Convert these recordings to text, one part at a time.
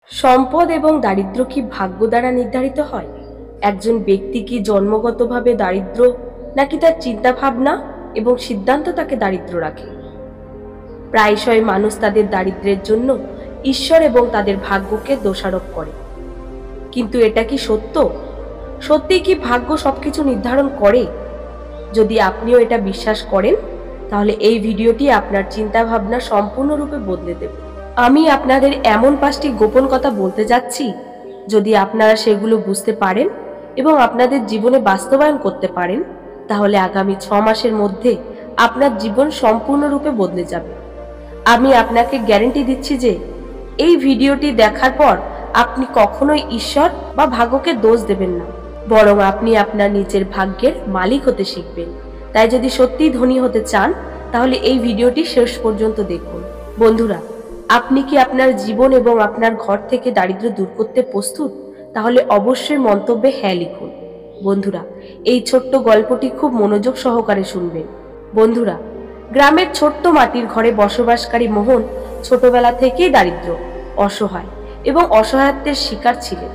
সম্পদ এবং দারিদ্র্য কি ভাগ্য দ্বারা নির্ধারিত হয়? একজন ব্যক্তি কি জন্মগতভাবে দারিদ্র, নাকি তার চিন্তাভাবনা এবং সিদ্ধান্ত তাকে দারিদ্র রাখে? প্রায়শই মানুষ তাদের দারিদ্র্যের জন্য ঈশ্বর এবং তাদের ভাগ্যকে দোষারোপ করে, কিন্তু এটা কি সত্য? সত্যি কি ভাগ্য সবকিছু নির্ধারণ করে? যদি আপনিও এটা বিশ্বাস করেন, তাহলে এই ভিডিওটি আপনার চিন্তাভাবনা সম্পূর্ণরূপে বদলে দেবে। আমি আপনাদের এমন 5টি গোপন কথা বলতে যাচ্ছি, যদি আপনারা সেগুলো বুঝতে পারেন এবং আপনাদের জীবনে বাস্তবায়ন করতে পারেন, তাহলে আগামী 6 মাসের মধ্যে আপনার জীবন সম্পূর্ণরূপে বদলে যাবে। আমি আপনাকে গ্যারান্টি দিচ্ছি যে এই ভিডিওটি দেখার পর আপনি কখনোই ঈশ্বর বা ভাগ্যকে দোষ দেবেন না, বরং আপনি আপনার নিজের ভাগ্যের মালিক হতে শিখবেন। তাই যদি সত্যিই ধনী হতে চান, তাহলে এই ভিডিওটি শেষ পর্যন্ত দেখুন। বন্ধুরা, আপনি কি আপনার জীবন এবং আপনার ঘর থেকে দারিদ্র্য দূর করতে প্রস্তুত? তাহলে অবশ্যই মন্তব্যে হ্যাঁ লিখুন। বন্ধুরা, এই ছোট্ট গল্পটি খুব মনোযোগ সহকারে শুনবেন। বন্ধুরা, গ্রামের ছোট্ট মাটির ঘরে বসবাসকারী মোহন ছোটবেলা থেকেই দারিদ্র, অসহায় এবং অসহায়ত্বের শিকার ছিলেন।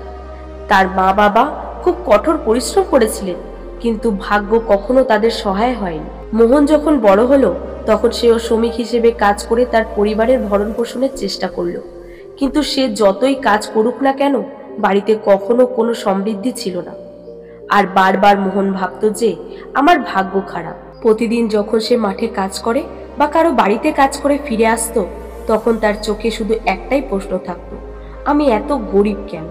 তার মা বাবা খুব কঠোর পরিশ্রম করেছিলেন, কিন্তু ভাগ্য কখনো তাদের সহায় হয়নি। মোহন যখন বড় হলো, তখন সেও শ্রমিক হিসেবে কাজ করে তার পরিবারের ভরণ পোষণের চেষ্টা করলো, কিন্তু সে যতই কাজ করুক না কেন, বাড়িতে কখনো কোনো সমৃদ্ধি ছিল না। আর বারবার মোহন ভাবত যে আমার ভাগ্য খারাপ। প্রতিদিন যখন সে মাঠে কাজ করে বা কারো বাড়িতে কাজ করে ফিরে আসতো, তখন তার চোখে শুধু একটাই প্রশ্ন থাকতো, আমি এত গরিব কেন?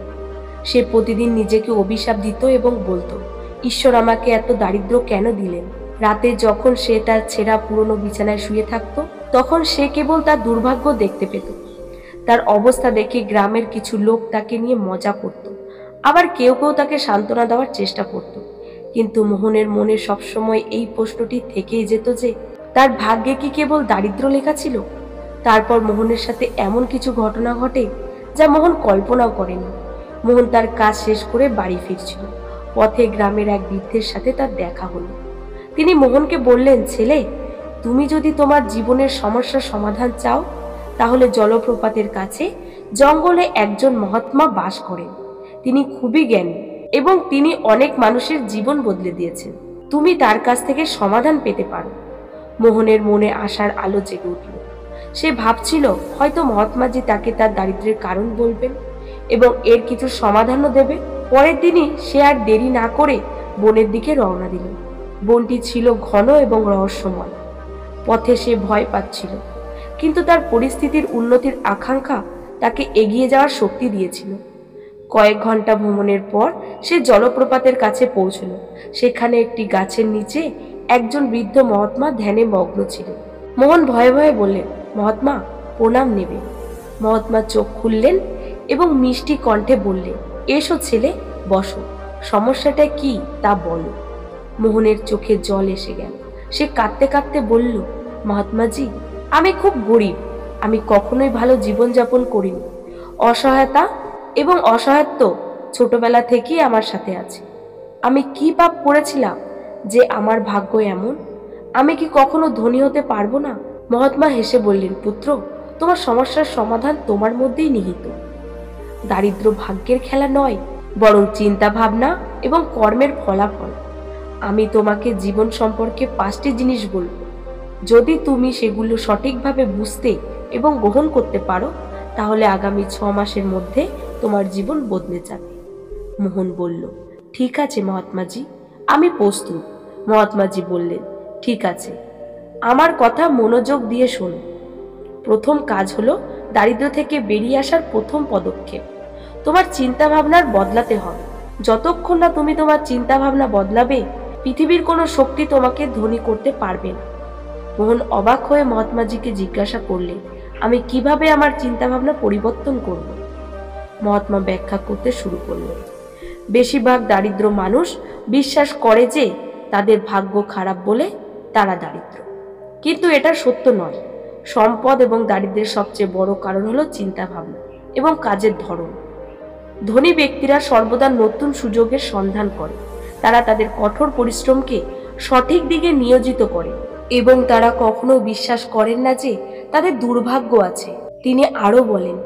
সে প্রতিদিন নিজেকে অভিশাপ দিত এবং বলতো, ঈশ্বর আমাকে এত দারিদ্র কেন দিলেন? রাতে যখন সে তার ছেঁড়া পুরনো বিছানায় শুয়ে থাকতো, তখন সে কেবল তার দুর্ভাগ্য দেখতে পেত। তার অবস্থা দেখে গ্রামের কিছু লোক তাকে নিয়ে মজা করত, আবার কেউ কেউ তাকে সান্ত্বনা দেওয়ার চেষ্টা করত। কিন্তু মোহনের মনে সবসময় এই প্রশ্নটি থেকেই যেত যে তার ভাগ্যে কি কেবল দারিদ্র লেখা ছিল? তারপর মোহনের সাথে এমন কিছু ঘটনা ঘটে যা মোহন কল্পনাও করেনি। মোহন তার কাজ শেষ করে বাড়ি ফিরছিল। পথে গ্রামের এক বৃদ্ধের সাথে তার দেখা হলো। তিনি মোহনকে বললেন, ছেলে, তুমি যদি তোমার জীবনের সমস্যার সমাধান চাও, তাহলে জলপ্রপাতের কাছে জঙ্গলে একজন মহাত্মা বাস করেন। তিনি খুবই জ্ঞানী এবং তিনি অনেক মানুষের জীবন বদলে দিয়েছেন। তুমি তার কাছ থেকে সমাধান পেতে পারো। মোহনের মনে আশার আলো জেগে উঠল। সে ভাবছিল হয়তো মহাত্মাজি তাকে তার দারিদ্র্যের কারণ বলবেন এবং এর কিছু সমাধানও দেবে। পরের দিনই সে আর দেরি না করে বনের দিকে রওনা দিল। বনটি ছিল ঘন এবং রহস্যময়। পথে সে ভয় পাচ্ছিল, কিন্তু তার পরিস্থিতির উন্নতির আকাঙ্ক্ষা তাকে এগিয়ে যাওয়ার শক্তি দিয়েছিল। কয়েক ঘন্টা ভ্রমণের পর সে জলপ্রপাতের কাছে পৌঁছল। সেখানে একটি গাছের নিচে একজন বৃদ্ধ মহাত্মা ধ্যানে মগ্ন ছিলেন। মোহন ভয়ে ভয়ে বললেন, মহাত্মা, প্রণাম নেবে। মহাত্মা চোখ খুললেন এবং মিষ্টি কণ্ঠে বললেন, এসো ছেলে, বসো। সমস্যাটা কি তা বলো। মোহনের চোখে জল এসে গেল। সে কাঁদতে কাঁদতে বলল, মহাত্মাজি, আমি খুব গরিব। আমি কখনোই ভালো জীবনযাপন করিনি। অসহায়তা এবং অসহায়ত্ব ছোটবেলা থেকেই আমার সাথে আছে। আমি কি পাপ করেছিলাম যে আমার ভাগ্য এমন? আমি কি কখনো ধনী হতে পারবো না? মহাত্মা হেসে বললেন, পুত্র, তোমার সমস্যার সমাধান তোমার মধ্যেই নিহিত। দারিদ্র ভাগ্যের খেলা নয়, বরং চিন্তা ভাবনা এবং কর্মের ফলাফল। আমি তোমাকে জীবন সম্পর্কে 5টি জিনিস বলব। যদি তুমি সেগুলো সঠিকভাবে বুঝতে এবং গ্রহণ করতে পারো, তাহলে আগামী 6 মাসের মধ্যে তোমার জীবন বদলে যাবে। মোহন বলল, ঠিক আছে মহাত্মাজি, আমি প্রস্তুত। মহাত্মাজি বললেন, ঠিক আছে, আমার কথা মনোযোগ দিয়ে শোনো। প্রথম কাজ হলো দারিদ্র থেকে বেরিয়ে আসার প্রথম পদক্ষেপ। তোমার চিন্তা ভাবনার বদলাতে হবে। যতক্ষণ না তুমি তোমার চিন্তা ভাবনা বদলাবে, পৃথিবীর কোনো শক্তি তোমাকে ধনী করতে পারবে না। মোহন অবাক হয়ে মহাত্মাজিকে জিজ্ঞাসা করলেন, আমি কিভাবে আমার চিন্তা ভাবনা পরিবর্তন করব? মহাত্মা ব্যাখ্যা করতে শুরু করলেন, বেশিরভাগ দারিদ্র মানুষ বিশ্বাস করে যে তাদের ভাগ্য খারাপ বলে তারা দারিদ্র, কিন্তু এটা সত্য নয়। সম্পদ এবং দারিদ্র্যের সবচেয়ে বড় কারণ হলো চিন্তা ভাবনা এবং কাজের ধরন। ধনী ব্যক্তিরা সর্বদা নতুন সুযোগের সন্ধান করে। তারা তাদের কঠোর পরিশ্রমকে সঠিক দিকে নিয়োজিত করে এবং তারা কখনো বিশ্বাস করেন না যে তাদের দুর্ভাগ্য আছে। তিনি আরো বলেন,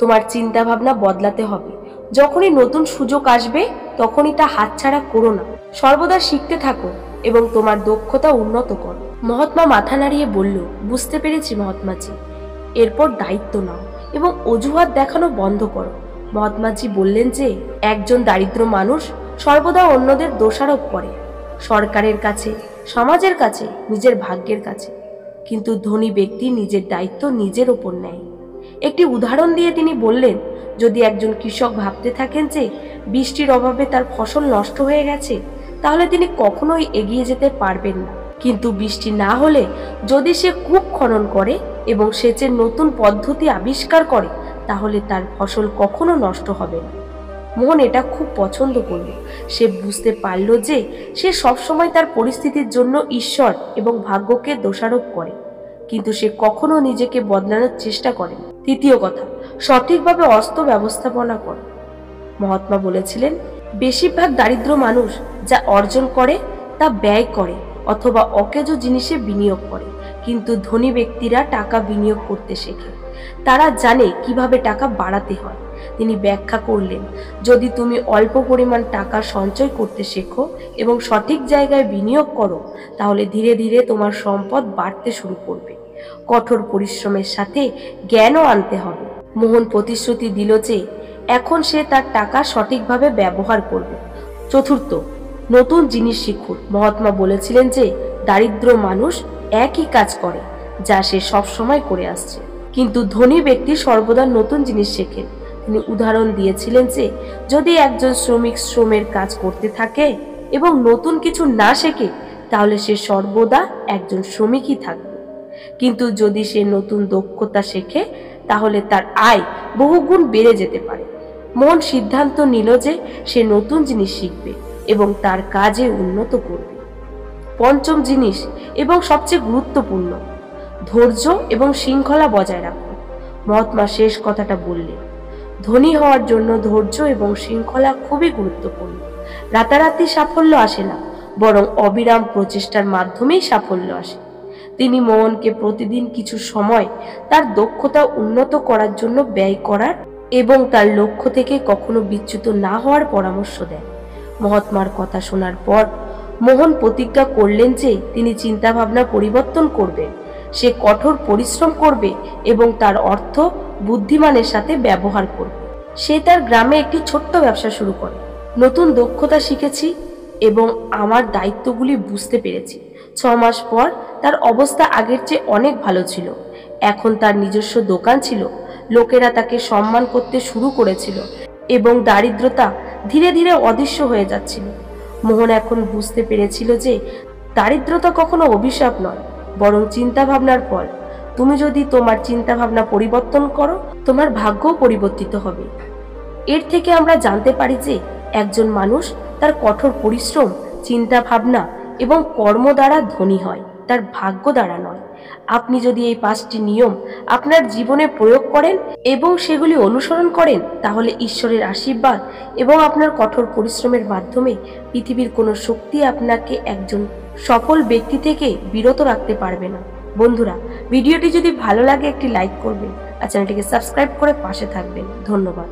তোমার চিন্তা ভাবনা বদলাতে হবে। যখনই নতুন সুযোগ আসবে তখনই তা হাতছাড়া করো না। সর্বদা শিখতে থাকো এবং তোমার দক্ষতা উন্নত করো। মহাত্মা মাথা নাড়িয়ে বলল, বুঝতে পেরেছি মহাত্মাজি। এরপর দায়িত্ব নাও এবং অজুহাত দেখানো বন্ধ করো। মহাত্মাজি বললেন যে একজন দারিদ্র মানুষ সর্বদা অন্যদের দোষারোপ করে, সরকারের কাছে, সমাজের কাছে, নিজের ভাগ্যের কাছে। কিন্তু ধনী ব্যক্তি নিজের দায়িত্ব নিজের ওপর নেয়। একটি উদাহরণ দিয়ে তিনি বললেন, যদি একজন কৃষক ভাবতে থাকেন যে বৃষ্টির অভাবে তার ফসল নষ্ট হয়ে গেছে, তাহলে তিনি কখনোই এগিয়ে যেতে পারবেন না। কিন্তু বৃষ্টি না হলে যদি সে কূপ খনন করে এবং সেচের নতুন পদ্ধতি আবিষ্কার করে, তাহলে তার ফসল কখনো নষ্ট হবে না। মোহন এটা খুব পছন্দ করল। সে বুঝতে পারল যে সে সবসময় তার পরিস্থিতির জন্য ঈশ্বর এবং ভাগ্যকে দোষারোপ করে, কিন্তু সে কখনো নিজেকে বদলানোর চেষ্টা করে। তৃতীয় কথা, সঠিকভাবে অস্ত্র ব্যবস্থাপনা করো। মহাত্মা বলেছিলেন, বেশিরভাগ দারিদ্র মানুষ যা অর্জন করে তা ব্যয় করে অথবা অকেজো জিনিসে বিনিয়োগ করে, কিন্তু ধনী ব্যক্তিরা টাকা বিনিয়োগ করতে শেখে। তারা জানে কিভাবে টাকা বাড়াতে হয়। তিনি ব্যাখ্যা করলেন, যদি তুমি অল্প পরিমাণ টাকা সঞ্চয় করতে শেখো এবং সঠিক জায়গায় বিনিয়োগ করো, তাহলে ধীরে ধীরে তোমার সম্পদ বাড়তে শুরু করবে। কঠোর পরিশ্রমের সাথে জ্ঞানও আনতে হবে। মোহন প্রতিশ্রুতি দিল যে এখন সে তার টাকা সঠিকভাবে ব্যবহার করবে। চতুর্থ, নতুন জিনিস শিখুন। মহাত্মা বলেছিলেন যে দারিদ্র মানুষ একই কাজ করে যা সে সব সময় করে আসছে, কিন্তু ধনী ব্যক্তি সর্বদা নতুন জিনিস শেখেন। তিনি উদাহরণ দিয়েছিলেন যে যদি একজন শ্রমিক শ্রমের কাজ করতে থাকে এবং নতুন কিছু না শেখে, তাহলে সে সর্বদা একজন শ্রমিকই থাকবে। কিন্তু যদি সে নতুন দক্ষতা শেখে, তাহলে তার আয় বহুগুণ বেড়ে যেতে পারে। মোহন সিদ্ধান্ত নিল যে সে নতুন জিনিস শিখবে এবং তার কাজে উন্নত করবে। পঞ্চম জিনিস এবং সবচেয়ে গুরুত্বপূর্ণ, ধৈর্য এবং শৃঙ্খলা বজায় রাখুন। মহাত্মা শেষ কথাটা বললেন, ধনী হওয়ার জন্য ধৈর্য এবং শৃঙ্খলা খুবই গুরুত্বপূর্ণ। রাতারাতি সাফল্য আসে না, বরং অবিরাম প্রচেষ্টার মাধ্যমেই সাফল্য আসে। তিনি মোহনকে প্রতিদিন কিছু সময় তার দক্ষতা উন্নত করার জন্য ব্যয় করার এবং তার লক্ষ্য থেকে কখনো বিচ্যুত না হওয়ার পরামর্শ দেন। মহাত্মার কথা শোনার পর মোহন প্রতিজ্ঞা করলেন যে তিনি চিন্তাভাবনা পরিবর্তন করবেন। সে কঠোর পরিশ্রম করবে এবং তার অর্থ বুদ্ধিমানের সাথে ব্যবহার করবে। সে তার গ্রামে একটি ছোট্ট ব্যবসা শুরু করে। নতুন দক্ষতা শিখেছি এবং আমার দায়িত্বগুলি বুঝতে পেরেছি। 6 মাস পর তার অবস্থা আগের চেয়ে অনেক ভালো ছিল। এখন তার নিজস্ব দোকান ছিল, লোকেরা তাকে সম্মান করতে শুরু করেছিল এবং দারিদ্রতা ধীরে ধীরে অদৃশ্য হয়ে যাচ্ছিল। মোহন এখন বুঝতে পেরেছিল যে দারিদ্রতা কখনো অভিশাপ নয়, বরং চিন্তাভাবনার ফল। তুমি যদি তোমার চিন্তাভাবনা পরিবর্তন করো, তোমার ভাগ্যও পরিবর্তিত হবে। এর থেকে আমরা জানতে পারি যে একজন মানুষ তার কঠোর পরিশ্রম, চিন্তা ভাবনা এবং কর্ম দ্বারা ধনী হয়, তার ভাগ্য দ্বারা নয়। আপনি যদি এই 5টি নিয়ম আপনার জীবনে প্রয়োগ করেন এবং সেগুলি অনুসরণ করেন, তাহলে ঈশ্বরের আশীর্বাদ এবং আপনার কঠোর পরিশ্রমের মাধ্যমে পৃথিবীর কোনো শক্তি আপনাকে একজন সফল ব্যক্তি থেকে বিরত রাখতে পারবে না। বন্ধুরা, ভিডিওটি যদি ভালো লাগে একটি লাইক করবেন আর চ্যানেলটিকে সাবস্ক্রাইব করে পাশে থাকবেন। ধন্যবাদ।